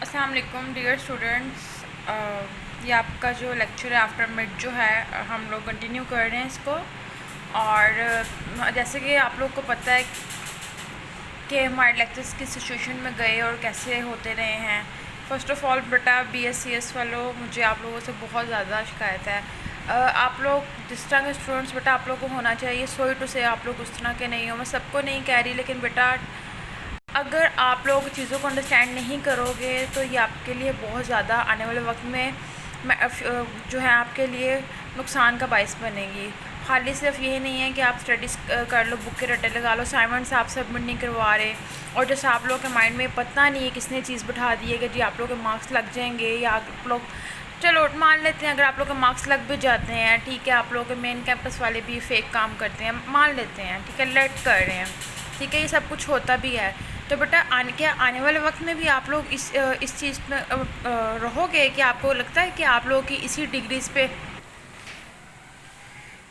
अस्सलाम वालेकुम dear students. ये आपका जो लेक्चर है आफ्टर मिड जो है हम लोग कंटिन्यू कर रहे हैं इसको। और जैसे कि आप लोग को पता है कि हमारे लेक्चर्स किस सिचुएशन में गए और कैसे होते रहे हैं। फ़र्स्ट ऑफ़ ऑल बेटा BScs वालों, मुझे आप लोगों से बहुत ज़्यादा शिकायत है। आप लोग जिस तरह के स्टूडेंट्स बेटा आप लोग को होना चाहिए, सॉरी टू से आप लोग उस तरह के नहीं हो। मैं सबको नहीं कह रही, लेकिन बेटा अगर आप लोग चीज़ों को अंडरस्टैंड नहीं करोगे तो ये आपके लिए बहुत ज़्यादा आने वाले वक्त में जो है आपके लिए नुकसान का बायस बनेगी। खाली सिर्फ यही नहीं है कि आप स्टडीज़ कर लो, बुक के रट्टे लगा लो, असाइनमेंट्स आप सबमिट नहीं करवा रहे, और जैसे आप लोग के माइंड में पता नहीं है किसने चीज़ बिठा दी है कि जी आप लोग के मार्क्स लग जाएंगे, या आप लोग चलो मान लेते हैं अगर आप लोग के मार्क्स लग भी जाते हैं, ठीक है, आप लोग के मेन कैंपस वाले भी फेक काम करते हैं, मान लेते हैं, ठीक है, लेट कर रहे हैं, ठीक है, ये सब कुछ होता भी है। तो बेटा आने वाले वक्त में भी आप लोग इस चीज़ में रहोगे कि आपको लगता है कि आप लोग की इसी डिग्रीज़ पे,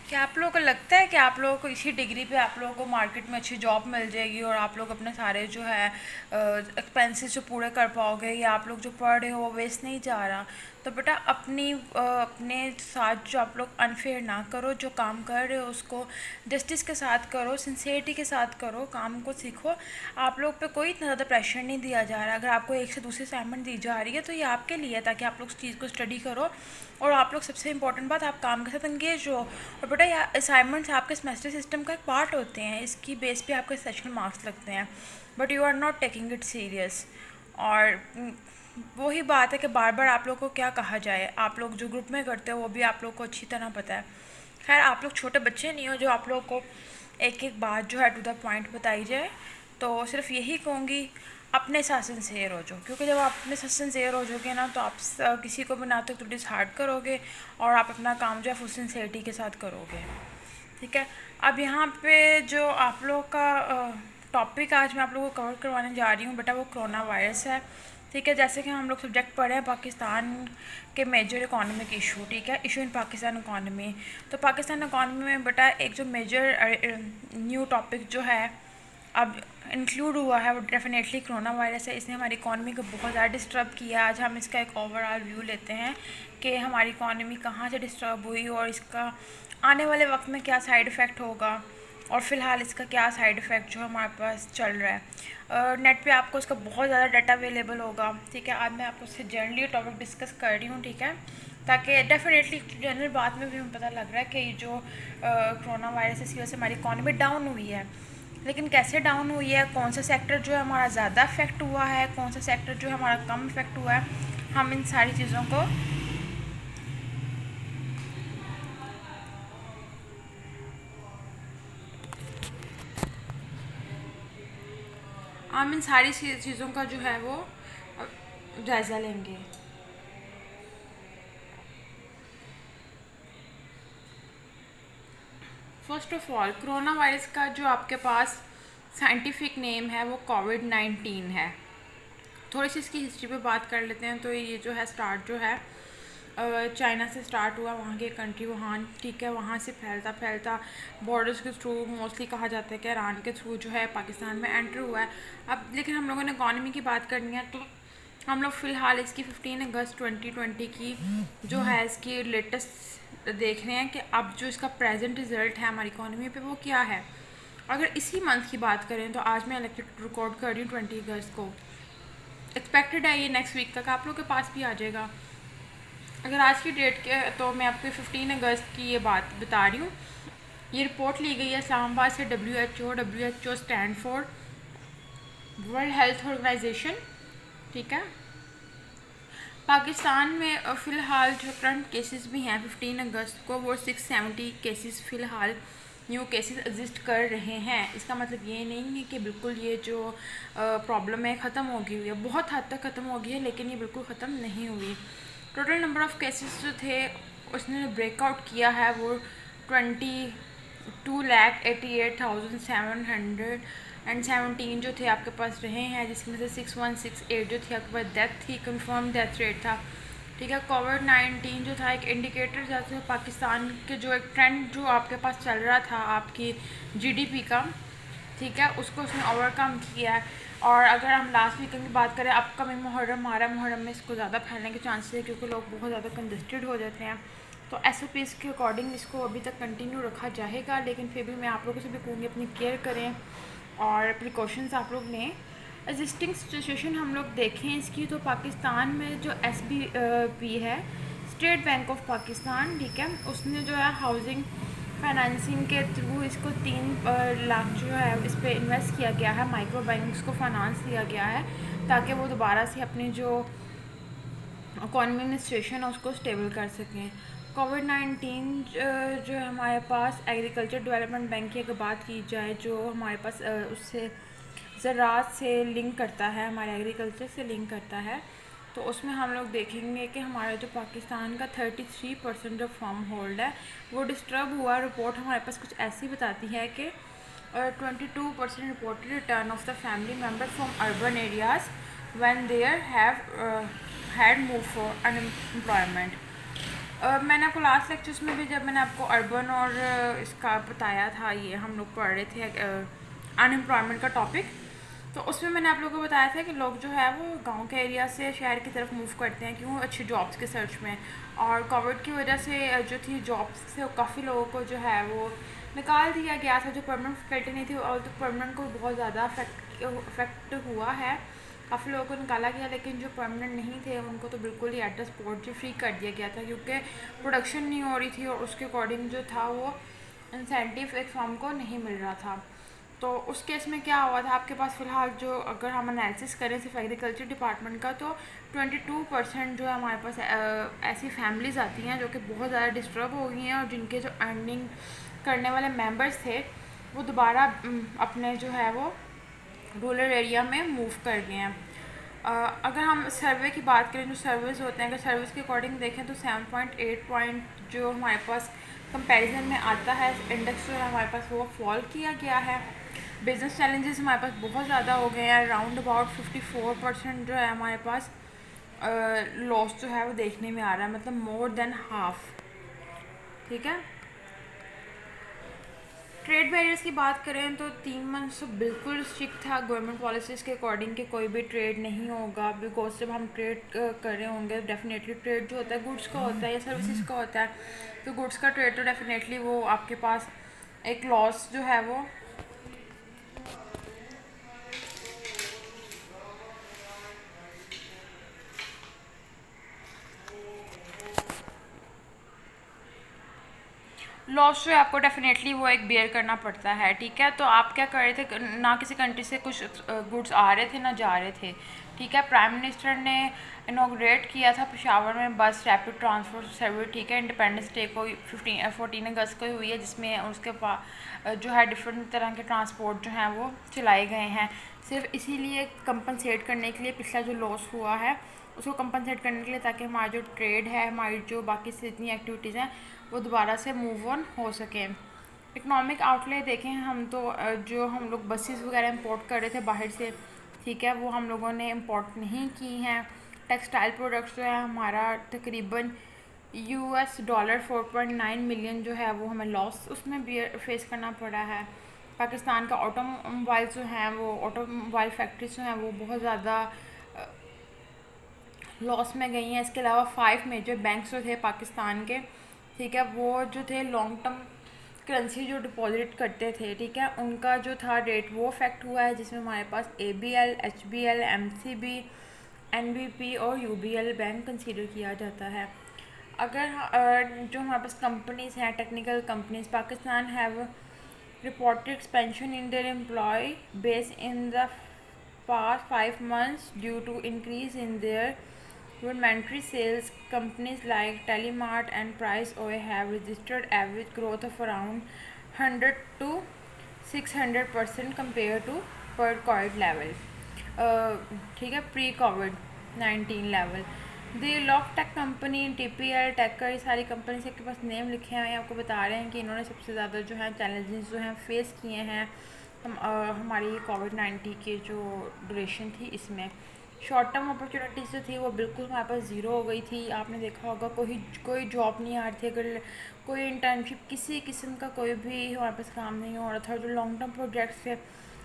क्या आप लोगों को लगता है कि आप लोगों को इसी डिग्री पे आप लोगों को मार्केट में अच्छी जॉब मिल जाएगी और आप लोग अपने सारे जो है एक्सपेंसेस जो पूरे कर पाओगे, या आप लोग जो पढ़ रहे हो वो वेस्ट नहीं जा रहा? तो बेटा अपने साथ जो आप लोग अनफेयर ना करो, जो काम कर रहे हो उसको जस्टिस के साथ करो, सिंसियरिटी के साथ करो, काम को सीखो। आप लोग पे कोई इतना ज़्यादा प्रेशर नहीं दिया जा रहा। अगर आपको एक से दूसरी असाइनमेंट दी जा रही है तो ये आपके लिए है, ताकि आप लोग उस चीज़ को स्टडी करो, और आप लोग सबसे इंपॉर्टेंट बात आप काम के साथ इंगेज हो। और बेटा ये असाइनमेंट्स आपके सेमेस्टर सिस्टम का एक पार्ट होते हैं, इसकी बेस पे आपके सेशनल मार्क्स लगते हैं, but you are not taking it serious. और वही बात है कि बार बार आप लोग को क्या कहा जाए, आप लोग जो ग्रुप में करते हो वो भी आप लोग को अच्छी तरह पता है। खैर आप लोग छोटे बच्चे नहीं हो जो आप लोग को एक एक बात जो है टू द पॉइंट बताई जाए। तो सिर्फ यही कहूँगी, अपने साथ सिंसेयर हो जाओ, क्योंकि जब आप अपने साथ सिंसेयर हो जाओगे ना तो आप किसी को भी ना तो डिसहार्ट करोगे, और आप अपना काम जो है फुल सिंसेरिटी के साथ करोगे, ठीक है। अब यहाँ पे जो आप लोग का टॉपिक आज मैं आप लोगों को कवर करवाने जा रही हूँ बेटा, वो कोरोना वायरस है, ठीक है। जैसे कि हम लोग सब्जेक्ट पढ़े हैं पाकिस्तान के मेजर इकोनॉमिक इशू, ठीक है, इशू इन पाकिस्तान इकोनॉमी। तो पाकिस्तान इकोनॉमी में बेटा एक जो मेजर न्यू टॉपिक जो है अब इंक्लूड हुआ है वो डेफिनेटली कोरोना वायरस है। इसने हमारी इकॉनमी को बहुत ज़्यादा डिस्टर्ब किया। आज हम इसका एक ओवरऑल व्यू लेते हैं कि हमारी इकॉनमी कहाँ से डिस्टर्ब हुई और इसका आने वाले वक्त में क्या साइड इफ़ेक्ट होगा, और फ़िलहाल इसका क्या साइड इफ़ेक्ट जो हमारे पास चल रहा है। नेट पे आपको इसका बहुत ज़्यादा डाटा अवेलेबल होगा, ठीक है। आज मैं आपको इससे जनरली टॉपिक डिस्कस कर रही हूँ, ठीक है, ताकि डेफिनेटली जनरल बात में भी हमें पता लग रहा है कि जो कोरोना वायरस है इसकी वजह से हमारी इकॉनमी डाउन हुई है। लेकिन कैसे डाउन हुई है, कौन सा सेक्टर जो है हमारा ज़्यादा इफेक्ट हुआ है, कौन सा सेक्टर जो है हमारा कम इफेक्ट हुआ है, हम इन सारी चीज़ों को चीज़ों का जो है वो जायज़ा लेंगे। First of all corona virus का जो आपके पास साइंटिफिक नेम है वो कोविड-19 है। थोड़ी सी इसकी हिस्ट्री पे बात कर लेते हैं। तो ये जो है स्टार्ट जो है चाइना से स्टार्ट हुआ, वहाँ की कंट्री वुहान, ठीक है, वहाँ से फैलता फैलता बॉर्डर्स के थ्रू, मोस्टली कहा जाता है कि ईरान के थ्रू जो है पाकिस्तान में एंटर हुआ है। अब लेकिन हम लोगों ने इकॉनमी की बात करनी है, तो हम लोग फ़िलहाल इसकी 15 अगस्त 2020 की जो है इसकी लेटेस्ट देख रहे हैं कि अब जो इसका प्रेजेंट रिज़ल्ट है हमारी इकॉनमी पे वो क्या है। अगर इसी मंथ की बात करें तो आज मैं लेक्चर रिकॉर्ड कर रही हूँ 20 अगस्त को, एक्सपेक्टेड है ये नेक्स्ट वीक तक आप लोग के पास भी आ जाएगा। अगर आज की डेट के तो मैं आपको 15 अगस्त की ये बात बता रही हूँ। ये रिपोर्ट ली गई है इस्लामाबाद से WHO stand for world health organisation, ठीक है। पाकिस्तान में फ़िलहाल जो करंट केसेस भी हैं 15 अगस्त को वो 670 केसेस फ़िलहाल न्यू केसेस एग्जिस्ट कर रहे हैं। इसका मतलब ये नहीं है कि बिल्कुल ये जो प्रॉब्लम है ख़त्म हो गई हुई है, बहुत हद तक ख़त्म हो गई है, लेकिन ये बिल्कुल ख़त्म नहीं हुई। टोटल नंबर ऑफ़ केसेस जो थे उसने ब्रेकआउट किया है वो 22,88,717 जो थे आपके पास रहे हैं, जिसमें से 6168 जो थी आपके पास डेथ थी, कंफर्म डेथ रेट था, ठीक है। कोविड-19 जो था एक इंडिकेटर जैसे पाकिस्तान के जो एक ट्रेंड जो आपके पास चल रहा था आपकी GDP का, ठीक है, उसको उसने ओवरकम किया है। और अगर हम लास्ट वीकेंड की बात करें, अपकमिंग मुहर्रम आ रहा है, मुहर्रम में इसको ज़्यादा फैलने के चांसेस है क्योंकि लोग बहुत ज़्यादा कंजस्टेड हो जाते हैं। तो SOPs के अकॉर्डिंग इसको अभी तक कंटिन्यू रखा जाएगा, लेकिन फिर भी मैं आप लोगों से भी कहूँगी अपनी केयर करें और प्रिकॉशंस आप लोग लें। एग्जिस्टिंग सिचुएशन हम लोग देखें इसकी, तो पाकिस्तान में जो SBP है, स्टेट बैंक ऑफ पाकिस्तान, ठीक है, उसने जो है हाउसिंग फाइनेंसिंग के थ्रू इसको 3 लाख जो है इस पर इन्वेस्ट किया गया है, माइक्रो बैंक्स को फाइनेंस दिया गया है ताकि वो दोबारा से अपनी जो इकॉनमी सिचुएशन है उसको स्टेबल कर सकें। कोविड-19 जो है हमारे पास एग्रीकल्चर डेवलपमेंट बैंक की अगर बात की जाए, जो हमारे पास उससे ज़राअत से लिंक करता है, हमारे एग्रीकल्चर से लिंक करता है, तो उसमें हम लोग देखेंगे कि हमारा जो पाकिस्तान का 33% जो फार्म होल्ड है वो डिस्टर्ब हुआ। रिपोर्ट हमारे पास कुछ ऐसी बताती है कि 22% reported return of the family member from urban areas when there had move for unemployment. मैंने आपको लास्ट लेक्चर्स में भी जब मैंने आपको अर्बन और इसका बताया था, ये हम लोग पढ़ रहे थे अनएम्प्लॉयमेंट का टॉपिक, तो उसमें मैंने आप लोगों को बताया था कि लोग जो है वो गांव के एरिया से शहर की तरफ मूव करते हैं, क्यों? अच्छी जॉब्स के सर्च में। और कोविड की वजह से जो थी जॉब्स से काफ़ी लोगों को जो है वो निकाल दिया गया था, जो परमानेंट फैकल्टी नहीं थी, और तो परमानेंट को बहुत ज़्यादा अफेक्ट हुआ है, काफ़ी लोगों को निकाला गया, लेकिन जो परमानेंट नहीं थे उनको तो बिल्कुल ही एट द स्पॉट जो फ्री कर दिया गया था, क्योंकि प्रोडक्शन नहीं हो रही थी और उसके अकॉर्डिंग जो था वो इंसेंटिव एक फॉर्म को नहीं मिल रहा था। तो उस केस में क्या हुआ था, आपके पास फ़िलहाल जो अगर हम एनालिसिस करें सिर्फ एग्रीकल्चर डिपार्टमेंट का, तो 22% जो है हमारे पास ऐसी फैमिलीज़ आती हैं जो कि बहुत ज़्यादा डिस्टर्ब हो गई हैं और जिनके जो अर्निंग करने वाले मेंबर्स थे वो दोबारा अपने जो है वो रूरल एरिया में मूव कर गए हैं। अगर हम सर्वे की बात करें, जो सर्विस होते हैं, अगर सर्विस के अकॉर्डिंग देखें तो 7.8 पॉइंट जो हमारे पास कंपैरिजन में आता है इंडेक्स जो है हमारे पास वो फॉल किया गया है। बिजनेस चैलेंजेस हमारे पास बहुत ज़्यादा हो गए हैं, अराउंड अबाउट 54% जो है हमारे पास लॉस जो है वो देखने में आ रहा है, मतलब मोर देन हाफ, ठीक है। ट्रेड बैरियर्स की बात करें तो 3 मंथ तो बिल्कुल स्ट्रिक्ट था गवर्नमेंट पॉलिसीज़ के अकॉर्डिंग कि कोई भी ट्रेड नहीं होगा, बिकॉज जब हम ट्रेड कर रहे होंगे डेफिनेटली ट्रेड जो होता है गुड्स का होता है या सर्विसेज का होता है, तो गुड्स का ट्रेड तो डेफिनेटली वो आपके पास एक लॉस जो है वो लॉस जो है आपको डेफिनेटली वो एक बेयर करना पड़ता है, ठीक है। तो आप क्या कर रहे थे, ना किसी कंट्री से कुछ गुड्स आ रहे थे ना जा रहे थे, ठीक है। प्राइम मिनिस्टर ने इनॉग्रेट किया था पेशावर में बस रैपिड ट्रांसपोर्ट सर्विस, ठीक है, इंडिपेंडेंस डे को 14 अगस्त को हुई है, जिसमें उसके पास जो है डिफरेंट तरह के ट्रांसपोर्ट जो हैं वो चलाए गए हैं, सिर्फ इसीलिए कंपनसेट करने के लिए पिछला जो लॉस हुआ है उसको कंपनसेट करने के लिए, ताकि हमारा जो ट्रेड है, हमारी जो बाकी से इतनी एक्टिविटीज़ हैं वो दोबारा से मूव ऑन हो सकें। इकनॉमिक आउटले देखें हम तो जो हम लोग बसेस वगैरह इंपोर्ट कर रहे थे बाहर से, ठीक है, वो हम लोगों ने इंपोर्ट नहीं की हैं। टेक्सटाइल प्रोडक्ट्स जो है हमारा तकरीबन $4.9 मिलियन जो है वो हमें लॉस उसमें भी फेस करना पड़ा है। पाकिस्तान का ऑटोमोबाइल जो हैं वो ऑटोमोबाइल फैक्ट्रीज जो हैं वो बहुत ज़्यादा लॉस में गई हैं। इसके अलावा 5 मेजर बैंक्स जो थे पाकिस्तान के, ठीक है, वो जो थे लॉन्ग टर्म करेंसी जो डिपॉजिट करते थे, ठीक है, उनका जो था रेट वो अफेक्ट हुआ है, जिसमें हमारे पास ABL, HBL, MCB, NBP और UBL बैंक कंसीडर किया जाता है। अगर जो हमारे पास कंपनीज़ हैं, technical companies, Pakistan have reported expansion in their employ base in the past 5 months due to increase in their inventory sales. Companies like Telemart and Price.oi have registered average growth of around 100 to 600% compared to per COVID level, ठीक है, pre कोविड-19 level. The lock tech company, TPL Trakker, ये सारी company से के पास name लिखे हैं, आपको बता रहे हैं कि इन्होंने सबसे ज़्यादा जो है चैलेंजेस जो हैं फेस किए हैं हमारी कोविड-19 की जो ड्यूरेशन थी इसमें। शॉर्ट टर्म अपॉर्चुनिटीज़ जो थी वो बिल्कुल हमारे पास ज़ीरो हो गई थी, आपने देखा होगा कोई जॉब नहीं आ रही थी, अगर कोई इंटर्नशिप किसी किस्म का कोई भी हमारे पास काम नहीं हो रहा था। जो लॉन्ग टर्म प्रोजेक्ट्स थे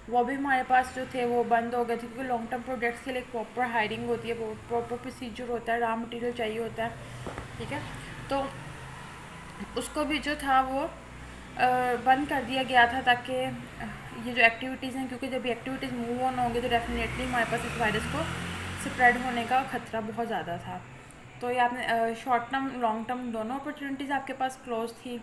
वो भी हमारे पास जो थे वो बंद हो गए थे, क्योंकि लॉन्ग टर्म प्रोजेक्ट्स के लिए एक प्रॉपर हायरिंग होती है, प्रॉपर प्रोसीजर होता है, रॉ मटेरियल चाहिए होता है, ठीक है। तो उसको भी जो था वो बंद कर दिया गया था, ताकि ये जो एक्टिविटीज़ हैं, क्योंकि जब ये एक्टिविटीज़ मूव ऑन होंगे तो डेफिनेटली हमारे पास इस वायरस को स्प्रेड होने का खतरा बहुत ज़्यादा था। तो ये आपने शॉर्ट टर्म लॉन्ग टर्म दोनों अपॉर्चुनिटीज़ आपके पास क्लोज थी।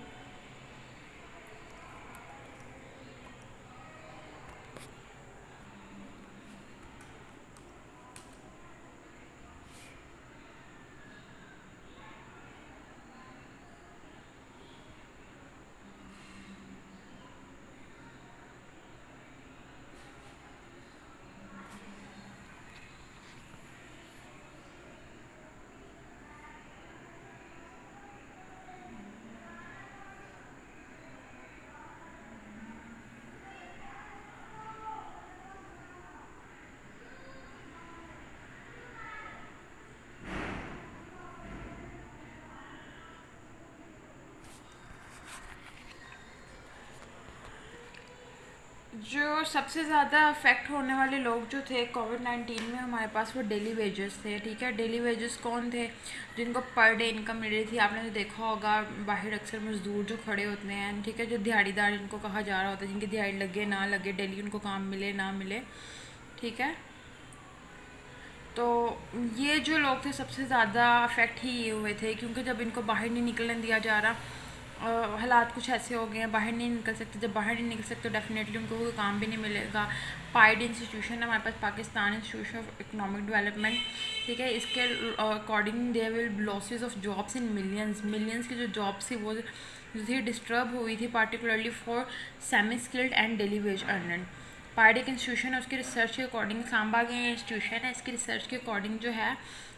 जो सबसे ज़्यादा अफेक्ट होने वाले लोग जो थे कोविड-19 में हमारे पास, वो डेली वेजेस थे, ठीक है। डेली वेजेस कौन थे? जिनको पर डे इनकम मिल रही थी। आपने तो देखा होगा बाहर अक्सर मजदूर जो खड़े होते हैं, ठीक है, जो दिहाड़ीदार जिनको कहा जा रहा होता है, जिनकी दिहाड़ी लगे ना लगे, डेली उनको काम मिले ना मिले, ठीक है। तो ये जो लोग थे सबसे ज़्यादा अफेक्ट ही ये हुए थे, क्योंकि जब इनको बाहर नहीं निकलने दिया जा रहा, हालात कुछ ऐसे हो गए हैं, बाहर नहीं निकल सकते। जब बाहर नहीं निकल सकते तो डेफिनेटली उनको कोई काम भी नहीं मिलेगा। पाइड इंस्टीट्यूशन है हमारे पास, Pakistan institution of economic development, ठीक है। इसके according there will losses of jobs in millions, millions की जो जॉब्स थी वो जो थी डिस्टर्ब हुई थी, particularly for semi skilled and daily wage earner. पार्डिक इंस्टीट्यूशन है, उसकी रिसर्च के अकॉर्डिंग, सांबा की इंस्टीट्यूशन है, इसकी रिसर्च के अकॉर्डिंग जो है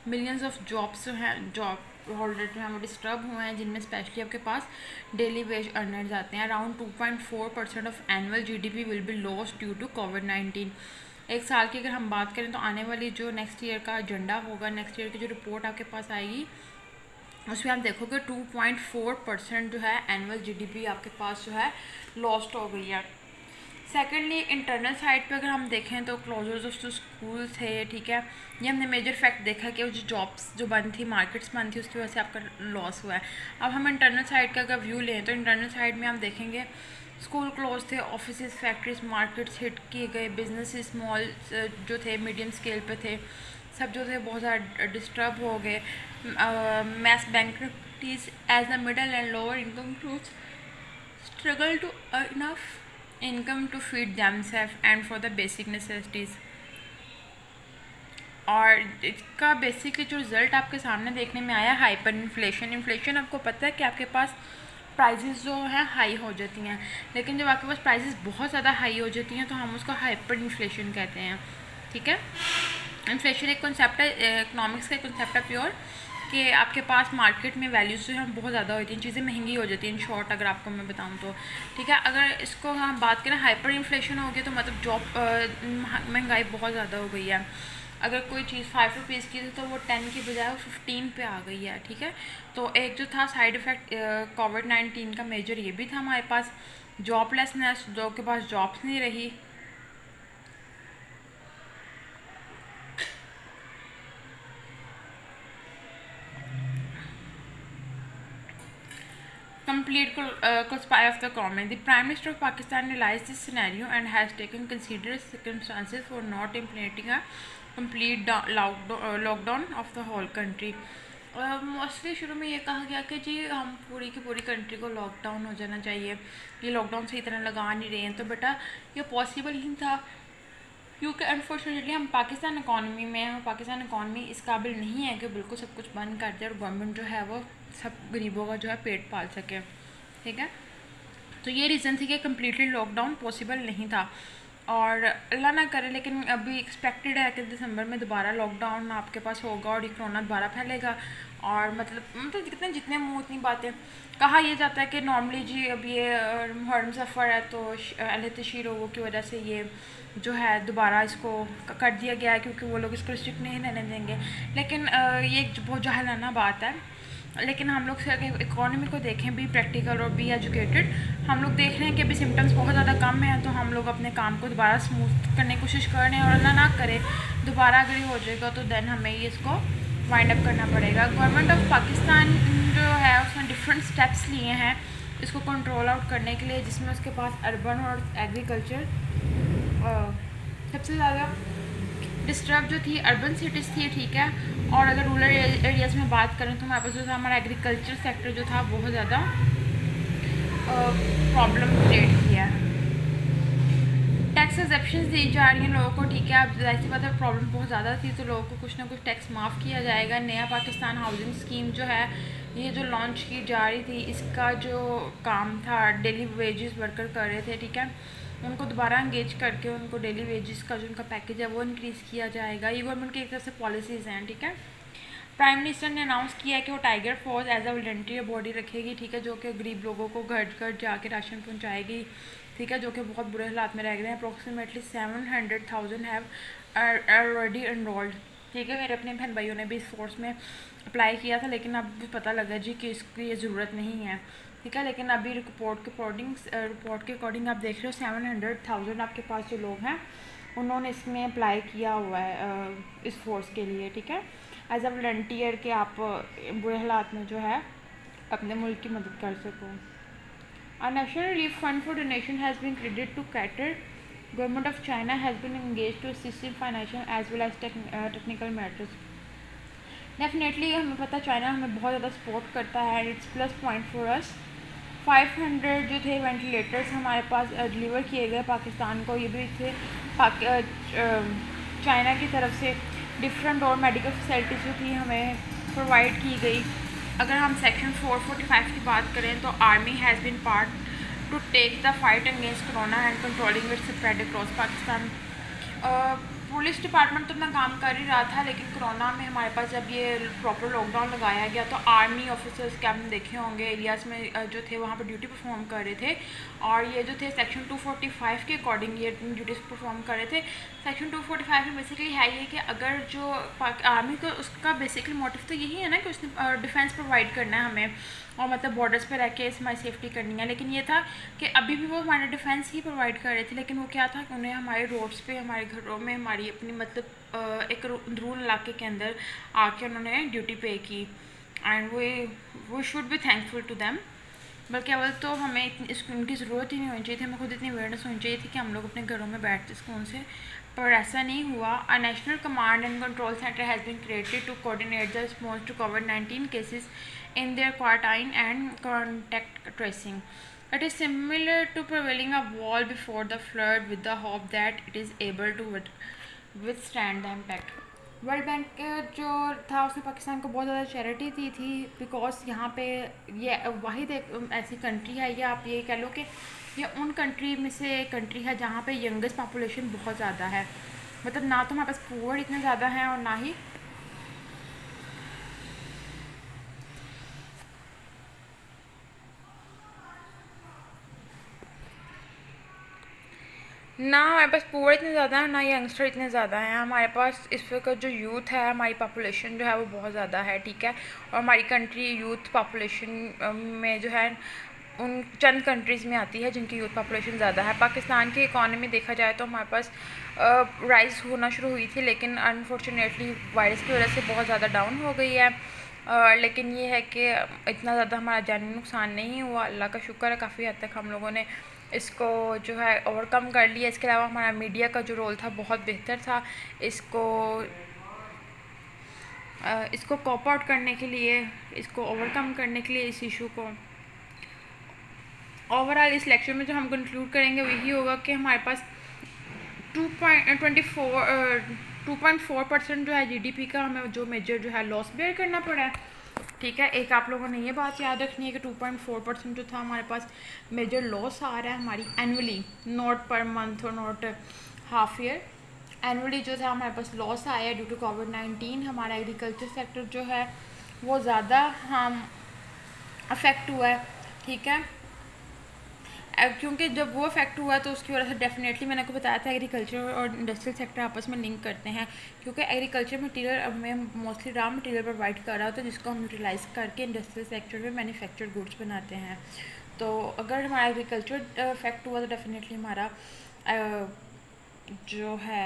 मिलियंस ऑफ जॉब्स जो हैं, जॉब होल्डर जो हैं वो डिस्टर्ब हुए हैं, जिनमें स्पेशली आपके पास डेली वेज अर्नर्स आते हैं। Around 2.4% of annual GDP will be lost due to कोविड-19। एक साल की अगर हम बात करें तो आने वाली जो नेक्स्ट ईयर का एजेंडा होगा, नेक्स्ट ईयर की जो रिपोर्ट आपके पास आएगी, उसमें आप देखोगे 2.4% जो है एनुअल जीडीपी आपके पास जो है लॉस्ट हो गई है। सेकेंडली इंटरनल साइड पे अगर हम देखें तो क्लोजर्स ऑफ जो स्कूल थे, ठीक है, ये हमने मेजर फैक्ट देखा कि वो जो जॉब्स जो बंद थी, मार्केट्स बंद थी, उसकी वजह से आपका लॉस हुआ है। अब हम इंटरनल साइड का अगर व्यू लें तो इंटरनल साइड में हम देखेंगे स्कूल क्लोज थे, ऑफिस फैक्ट्रीज मार्केट्स हिट किए गए, बिजनेस स्मॉल जो थे मीडियम स्केल पे थे, सब जो थे बहुत ज़्यादा डिस्टर्ब हो गए। Mass bankruptcies as the middle and lower income groups struggle to earn enough income to feed themselves and for the basic necessities। और इसका बेसिकली जो रिज़ल्ट आपके सामने देखने में आया, हाइपर इन्फ्लेशन। इन्फ्लेशन आपको पता है कि आपके पास प्राइसेस जो हैं हाई हो जाती हैं, लेकिन जब आपके पास प्राइसेस बहुत ज़्यादा हाई हो जाती हैं तो हम उसको हाइपर इन्फ्लेशन कहते हैं, ठीक है। इन्फ्लेशन एक कॉन्सेप्ट है, इकोनॉमिक्स का कॉन्सेप्ट है प्योर, कि आपके पास मार्केट में वैल्यूज़ जो हैं बहुत ज़्यादा होती हैं, चीज़ें महंगी हो जाती हैं, इन शॉर्ट अगर आपको मैं बताऊँ तो, ठीक है। अगर इसको हम बात करें हाइपर इन्फ्लेशन हो गया तो मतलब जॉब महंगाई बहुत ज़्यादा हो गई है। अगर कोई चीज़ 5 रुपीज़ की थी तो वो 10 की बजाय वो 15 पे आ गई है, ठीक है। तो एक जो था साइड इफ़ेक्ट कोविड-19 का मेजर ये भी था हमारे पास, जॉबलेसनेस, लोगों के पास जॉब्स नहीं रही। Complete conspire of the comment. The Prime Minister of Pakistan realized this scenario and has taken considerable circumstances for not implementing a complete lockdown of the whole country। Mostly शुरू में ये कहा गया कि जी हम पूरी की पूरी कंट्री को लॉकडाउन हो जाना चाहिए, ये लॉकडाउन सही तरह लगा नहीं रहे हैं, तो बेटा ये पॉसिबल ही था, क्योंकि अनफॉर्चुनेटली हम पाकिस्तान इकॉनमी में हैं, पाकिस्तान इकॉनमी इस काबिल नहीं है कि बिल्कुल सब कुछ बंद कर दे और गवर्नमेंट जो है वो सब गरीबों का जो है पेट पाल सके, ठीक है। तो ये रीज़न थी कि कम्प्लीटली लॉकडाउन पॉसिबल नहीं था, और अल्लाह ना करे लेकिन अभी एक्सपेक्टेड है कि दिसंबर में दोबारा लॉकडाउन आपके पास होगा और ये कोरोना दोबारा फैलेगा। और मतलब जितने मुँह उतनी बातें। कहा यह जाता है कि नॉर्मली जी अब ये मुहर्रम सफ़र है तो अहले तशरीह लोगों की वजह से ये जो है दोबारा इसको कर दिया गया है, क्योंकि वो लोग इसको रिस्ट्रिक्ट नहीं रहने देंगे। लेकिन ये एक बहुत जाहिलाना बात है, लेकिन हम लोग से अगर इकोनॉमी को देखें, भी प्रैक्टिकल और भी एजुकेटेड, हम लोग देख रहे हैं कि अभी सिम्टम्स बहुत ज़्यादा कम हैं, तो हम लोग अपने काम को दोबारा स्मूथ करने की कोशिश कर रहे हैं, और अल्लाह ना करे दोबारा अगर ये हो जाएगा तो देन हमें ये इसको वाइंड अप करना पड़ेगा। गवर्नमेंट ऑफ पाकिस्तान जो है उसने डिफरेंट स्टेप्स लिए हैं इसको कंट्रोल आउट करने के लिए, जिसमें उसके पास अर्बन और एग्रीकल्चर सबसे ज़्यादा डिस्टर्ब जो थी अर्बन सिटीज़ थी, ठीक है। और अगर रूरल एरियाज़ में बात करें तो हमारे पास जो था हमारा एग्रीकल्चर सेक्टर जो था बहुत ज़्यादा प्रॉब्लम क्रिएट किया है। टैक्स एग्जेप्शंस दी जा रही हैं लोगों को, ठीक है। अब जाहिर सी बात है प्रॉब्लम बहुत ज़्यादा थी तो लोगों को कुछ ना कुछ टैक्स माफ़ किया जाएगा। नया पाकिस्तान हाउसिंग स्कीम जो है ये जो लॉन्च की जा रही थी, इसका जो काम था डेली वेजेस वर्कर कर रहे थे, ठीक है, उनको दोबारा इंगेज करके उनको डेली वेजेस का जो उनका पैकेज है वो इंक्रीज़ किया जाएगा। ये गवर्नमेंट की एक तरफ से पॉलिसीज़ हैं, ठीक है। प्राइम मिनिस्टर ने अनाउंस किया है कि वो tiger force as a volunteer body रखेगी, ठीक है, जो कि गरीब लोगों को घर घर जाके राशन पहुंचाएगी, ठीक है, जो कि बहुत बुरे हालात में रह गए हैं। अप्रॉक्सीमेटली 700,000 हैव ऑलरेडी एनरोल्ड, ठीक है। मेरे अपने बहन भाइयों ने भी इस फोर्स में अप्लाई किया था, लेकिन अब पता लगा जी कि इसकी ये ज़रूरत नहीं है, ठीक है। लेकिन अभी रिपोर्ट के अकॉर्डिंग आप देख रहे हो 700,000 आपके पास जो लोग हैं उन्होंने इसमें अप्लाई किया हुआ है इस फोर्स के लिए, ठीक है, एज अ वॉलंटियर के आप बुरे हालात में जो है अपने मुल्क की मदद कर सको। A national relief fund for donation has been created to cater. Government of China has been engaged to assist in financial as well as technical matters. Definitely हमें पता चाइना हमें बहुत ज़्यादा सपोर्ट करता है, it's plus point for us. 500 जो थे ventilators हमारे पास डिलीवर किए गए पाकिस्तान को, ये भी थे चाइना की तरफ से। डिफरेंट और मेडिकल फैसिलिटीज़ जो थी हमें प्रोवाइड की गई। अगर हम सेक्शन 445 की बात करें तो army has been part to take the fight against corona and controlling its spread across Pakistan. Police department तो अपना काम कर ही रहा था, लेकिन कोरोना में हमारे पास जब ये प्रॉपर लॉकडाउन लगाया गया तो आर्मी ऑफिसर्स के आपने देखे होंगे एरियाज़ में जो थे वहाँ पर ड्यूटी परफॉर्म कर रहे थे, और ये जो थे सेक्शन 245 के अकॉर्डिंग ये ड्यूटीज़ परफॉर्म कर रहे थे। सेक्शन 245 में बेसिकली है ये कि अगर जो आर्मी को उसका बेसिकली मोटिव तो यही है ना कि उसने डिफेंस प्रोवाइड करना है हमें, और मतलब बॉर्डर्स पे रह के हमारी सेफ्टी करनी है। लेकिन ये था कि अभी भी वो हमारा डिफेंस ही प्रोवाइड कर रहे थे, लेकिन वो क्या था कि उन्हें हमारे रोड्स पे हमारे घरों में हमारी अपनी मतलब एक रूरल इलाके के अंदर आके उन्होंने ड्यूटी पे की, एंड वो should be thankful to them. बल्कि अवल तो हमें उनकी ज़रूरत ही नहीं होनी चाहिए थी, हमें खुद इतनी अवेयरनेस होनी चाहिए थी कि हम लोग अपने घरों में बैठते सुकून से, पर ऐसा नहीं हुआ। A national command and control centre has been created to coordinate the response to कोविड-19 cases in their quarantine and contact tracing. It is similar to prevailing a wall before the flood with the hope that it is able to withstand the impact. World bank जो था उसने पाकिस्तान को बहुत ज़्यादा charity दी थी, because यहाँ पे ये वाहिद एक ऐसी कंट्री है, या आप ये कह लो कि ये उन कंट्री में से एक कंट्री है जहाँ पे यंगेस्ट पॉपुलेशन बहुत ज़्यादा है। मतलब ना तो हमारे पास पुअर इतने ज़्यादा हैं और ना ही हमारे पास पुअर इतने ज़्यादा है, ना यंगस्टर इतने ज़्यादा हैं। हमारे पास इस वक्त जो यूथ है, हमारी पॉपुलेशन जो है वो बहुत ज़्यादा है, ठीक है। और हमारी कंट्री यूथ पॉपुलेशन में जो है उन चंद कंट्रीज़ में आती है जिनकी यूथ पॉपुलेशन ज़्यादा है। पाकिस्तान की इकॉनमी देखा जाए तो हमारे पास राइज़ होना शुरू हुई थी, लेकिन अनफॉर्चुनेटली वायरस की वजह से बहुत ज़्यादा डाउन हो गई है। लेकिन ये है कि इतना ज़्यादा हमारा जानी नुकसान नहीं हुआ, अल्लाह का शुक्र है। काफ़ी हद तक हम लोगों ने इसको जो है ओवरकम कर लिया। इसके अलावा हमारा मीडिया का जो रोल था बहुत बेहतर था इसको कॉप आउट करने के लिए, इसको ओवरकम करने के लिए, इस इशू को। ओवरऑल इस लेक्चर में जो हम कंक्लूड करेंगे वही होगा कि हमारे पास 2.4% जो है जीडीपी का हमें जो मेजर जो है लॉस बेयर करना पड़ा है, ठीक है। एक आप लोगों ने ये बात याद रखनी है कि 2.4% जो था हमारे पास मेजर लॉस आ रहा है हमारी एनुअली, नॉट पर मंथ और नॉट हाफ ईयर। एनुअली जो था हमारे पास लॉस आया है ड्यू टू कोविड-19। हमारा एग्रीकल्चर सेक्टर जो है वो ज़्यादा हम अफेक्ट हुआ है, ठीक है। क्योंकि जब वो इफेक्ट हुआ तो उसकी वजह से डेफिनेटली मैंने आपको बताया था एग्रीकल्चर और इंडस्ट्रियल सेक्टर आपस में लिंक करते हैं, क्योंकि एग्रीकल्चर मटेरियल हमें मोस्टली रॉ मटेरियल प्रोवाइड कर रहा होता है जिसको हम यूटिलाइज़ करके इंडस्ट्रियल सेक्टर में मैन्युफैक्चर्ड गुड्स बनाते हैं। तो अगर हमारा एग्रीकल्चर इफेक्ट हुआ तो डेफिनेटली हमारा जो है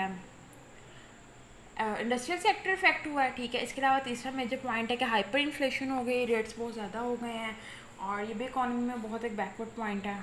इंडस्ट्रियल सेक्टर इफेक्ट हुआ है। ठीक है, इसके अलावा तीसरा मेजर पॉइंट है कि हाइपर इन्फ्लेशन हो गई, रेट्स बहुत ज़्यादा हो गए हैं और ये भी इकॉनमी में बहुत एक बैकवर्ड पॉइंट है।